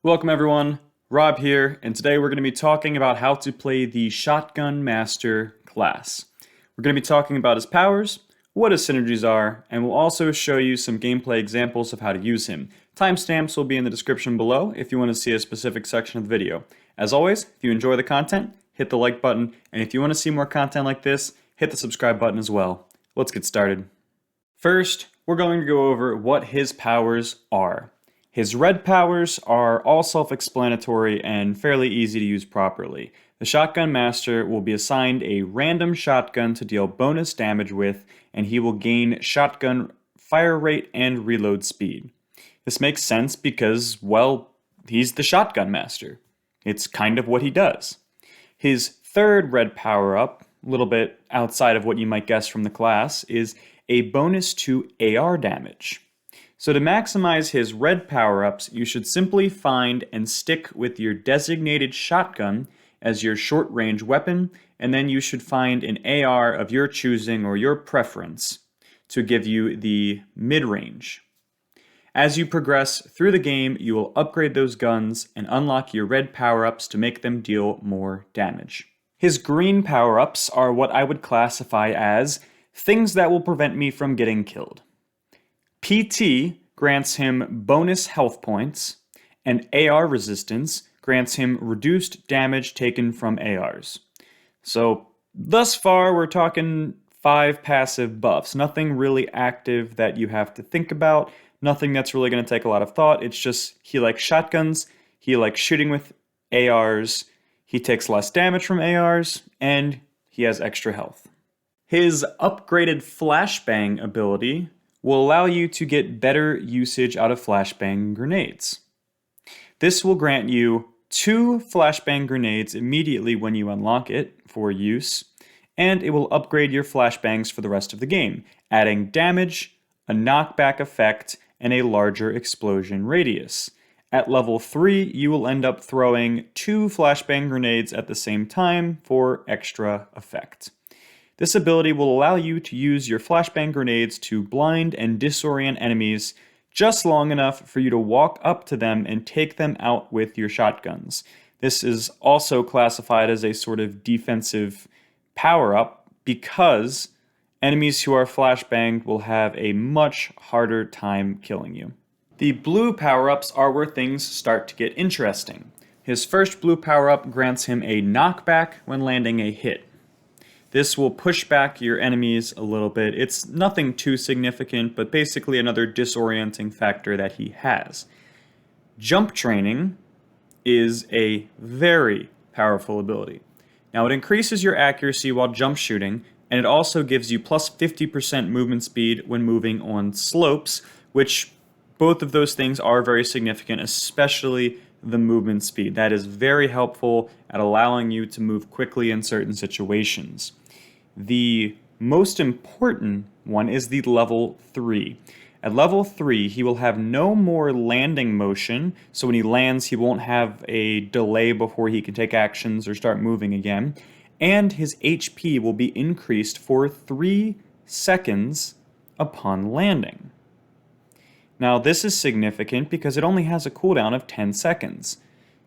Welcome everyone, Rob here, and today we're going to be talking about how to play the Shotgun Master class. We're going to be talking about his powers, what his synergies are, and we'll also show you some gameplay examples of how to use him. Timestamps will be in the description below if you want to see a specific section of the video. As always, if you enjoy the content, hit the like button, and if you want to see more content like this, hit the subscribe button as well. Let's get started. First, we're going to go over what his powers are. His red powers are all self-explanatory and fairly easy to use properly. The Shotgun Master will be assigned a random shotgun to deal bonus damage with, and he will gain shotgun fire rate and reload speed. This makes sense because, well, he's the Shotgun Master. It's kind of what he does. His third red power-up, a little bit outside of what you might guess from the class, is a bonus to AR damage. So to maximize his red power-ups, you should simply find and stick with your designated shotgun as your short-range weapon, and then you should find an AR of your choosing or your preference to give you the mid-range. As you progress through the game, you will upgrade those guns and unlock your red power-ups to make them deal more damage. His green power-ups are what I would classify as things that will prevent me from getting killed. PT grants him bonus health points, and AR resistance grants him reduced damage taken from ARs. So, thus far, we're talking 5 passive buffs. Nothing really active that you have to think about, nothing that's really going to take a lot of thought. It's just he likes shotguns, he likes shooting with ARs, he takes less damage from ARs, and he has extra health. His upgraded flashbang ability will allow you to get better usage out of flashbang grenades. This will grant you 2 flashbang grenades immediately when you unlock it for use, and it will upgrade your flashbangs for the rest of the game, adding damage, a knockback effect, and a larger explosion radius. At level 3, you will end up throwing 2 flashbang grenades at the same time for extra effect. This ability will allow you to use your flashbang grenades to blind and disorient enemies just long enough for you to walk up to them and take them out with your shotguns. This is also classified as a sort of defensive power-up because enemies who are flashbanged will have a much harder time killing you. The blue power-ups are where things start to get interesting. His first blue power-up grants him a knockback when landing a hit. This will push back your enemies a little bit. It's nothing too significant, but basically another disorienting factor that he has. Jump training is a very powerful ability. Now it increases your accuracy while jump shooting, and it also gives you plus 50% movement speed when moving on slopes, which both of those things are very significant, especially the movement speed. That is very helpful at allowing you to move quickly in certain situations. The most important one is the level 3. At level 3, he will have no more landing motion, so when he lands, he won't have a delay before he can take actions or start moving again, and his HP will be increased for 3 seconds upon landing. Now, this is significant because it only has a cooldown of 10 seconds.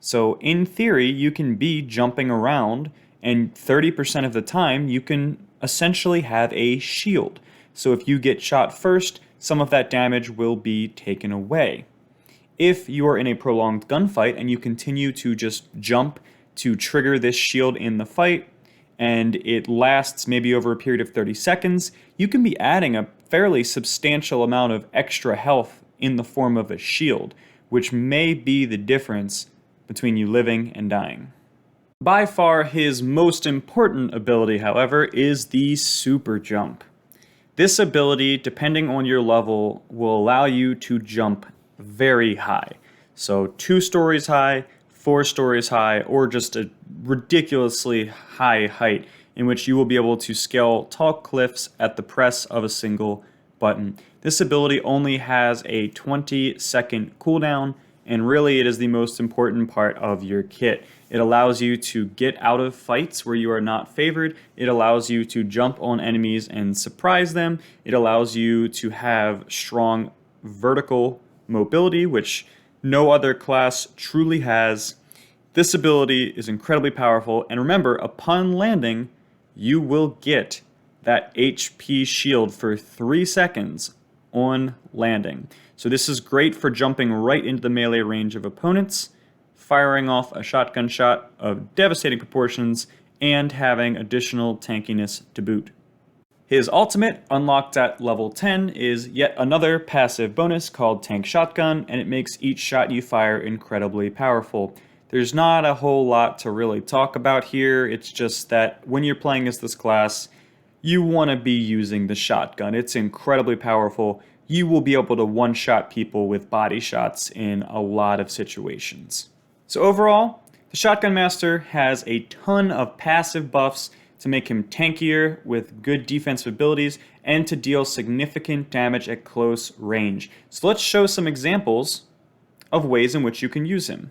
So, in theory, you can be jumping around, and 30% of the time, you can essentially have a shield. So if you get shot first, some of that damage will be taken away. If you are in a prolonged gunfight and you continue to just jump to trigger this shield in the fight, and it lasts maybe over a period of 30 seconds, you can be adding a fairly substantial amount of extra health in the form of a shield, which may be the difference between you living and dying. By far his most important ability, however, is the super jump. This ability, depending on your level, will allow you to jump very high. So 2 stories high, 4 stories high, or just a ridiculously high height in which you will be able to scale tall cliffs at the press of a single button. This ability only has a 20-second cooldown, and really it is the most important part of your kit. It allows you to get out of fights where you are not favored. It allows you to jump on enemies and surprise them. It allows you to have strong vertical mobility, which no other class truly has. This ability is incredibly powerful, and remember, upon landing, you will get that HP shield for 3 seconds on landing. So this is great for jumping right into the melee range of opponents, firing off a shotgun shot of devastating proportions, and having additional tankiness to boot. His ultimate, unlocked at level 10, is yet another passive bonus called Tank Shotgun, and it makes each shot you fire incredibly powerful. There's not a whole lot to really talk about here, it's just that when you're playing as this class, you want to be using the shotgun. It's incredibly powerful. You will be able to one-shot people with body shots in a lot of situations. So overall, the Shotgun Master has a ton of passive buffs to make him tankier with good defensive abilities and to deal significant damage at close range. So let's show some examples of ways in which you can use him.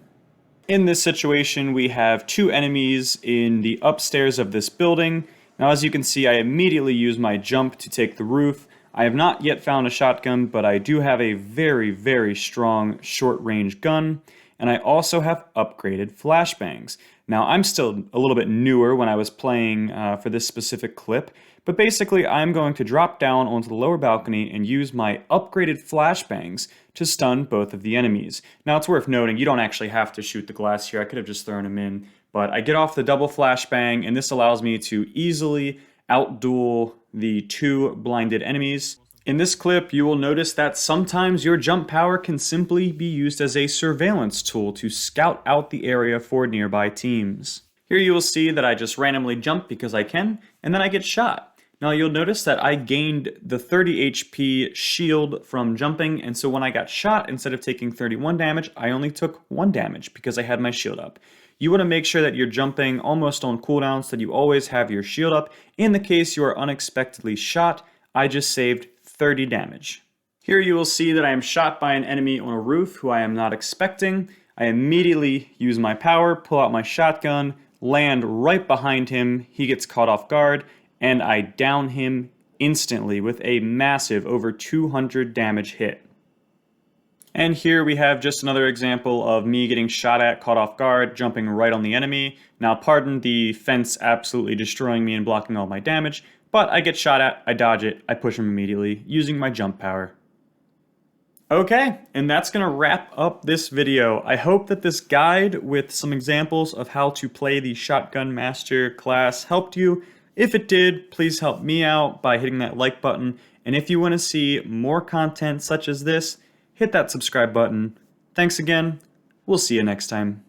In this situation, we have 2 enemies in the upstairs of this building. Now, as you can see, I immediately use my jump to take the roof. I have not yet found a shotgun, but I do have a very, very strong short-range gun, and I also have upgraded flashbangs. Now, I'm still a little bit newer when I was playing for this specific clip, but basically I'm going to drop down onto the lower balcony and use my upgraded flashbangs to stun both of the enemies. Now, it's worth noting, you don't actually have to shoot the glass here. I could have just thrown them in, but I get off the double flashbang, and this allows me to easily outduel the 2 blinded enemies. In this clip, you will notice that sometimes your jump power can simply be used as a surveillance tool to scout out the area for nearby teams. Here you will see that I just randomly jump because I can, and then I get shot. Now you'll notice that I gained the 30 HP shield from jumping, and so when I got shot, instead of taking 31 damage, I only took 1 damage because I had my shield up. You want to make sure that you're jumping almost on cooldown so that you always have your shield up. In the case you are unexpectedly shot, I just saved 30 damage. Here you will see that I am shot by an enemy on a roof who I am not expecting. I immediately use my power, pull out my shotgun, land right behind him, he gets caught off guard, and I down him instantly with a massive over 200 damage hit. And here we have just another example of me getting shot at, caught off guard, jumping right on the enemy. Now pardon the fence absolutely destroying me and blocking all my damage, but I get shot at, I dodge it, I push him immediately using my jump power. Okay, and that's going to wrap up this video. I hope that this guide with some examples of how to play the Shotgun Master class helped you. If it did, please help me out by hitting that like button. And if you want to see more content such as this, hit that subscribe button. Thanks again. We'll see you next time.